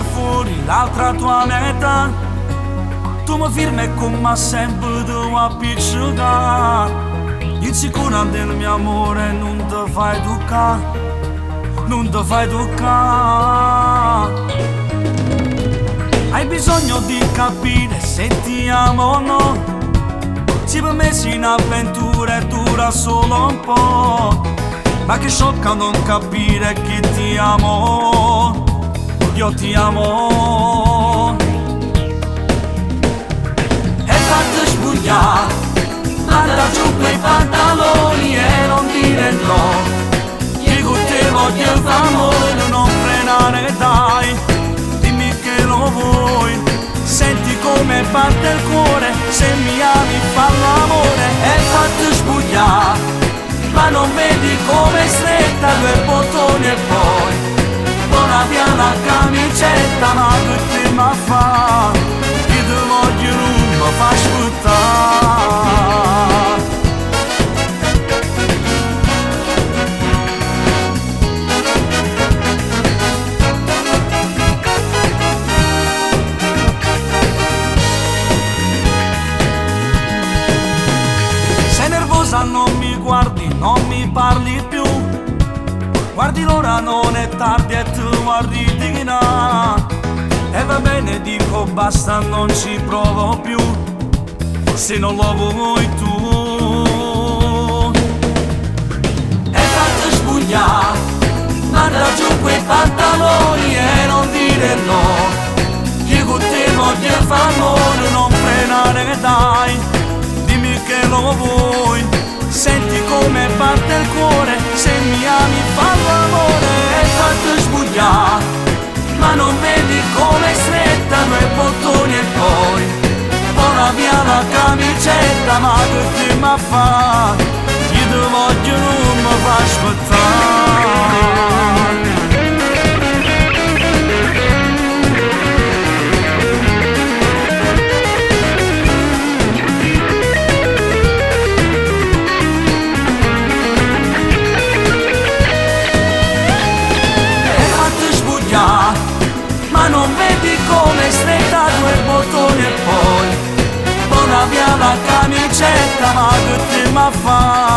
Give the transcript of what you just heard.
tirar fuori l'altra tua metà. Tu mi firmi e come sempre tu appiccica. Insicura del mio amore non ti fai toccare, non ti fai toccare. Hai bisogno di capire se ti amo o no. Si per me in avventura e dura solo un po'. Ma che sciocca non capire che ti amo. Io ti amo. E fatti sbugliare, manda giù quei pantaloni e non dire no. Io con te voglio l'amore, non frenare dai. Dimmi che lo vuoi, senti come batte il cuore. Se mi ami fa l'amore e fatti sbugliare, ma non vedi come è stretta due bottoni e poi buona via la camicetta. Ma che te ma fa, io ti voglio non mi fa aspettare. Sei nervosa, non mi guardi, non mi parli più. Guardi l'ora, non è tardi e tu guardi di là. E va bene, dico basta, non ci provo più, se non lo vuoi tu. E fatti sbugliare, manda giù quei pantaloni e non dire no. Io con te voglio far amore, non frenare dai. Dimmi che lo vuoi, senti come batte il cuore. Se mi ami fa l'amore e fatti sbugliare, ma non vedi come è stretta due bottoni e poi buona via la camicetta. Ma che te ma fa, io ti voglio non mi fa aspettare. Ma non vedi come è stretta due bottoni e poi buona via la camicetta. Ma che te ma fa,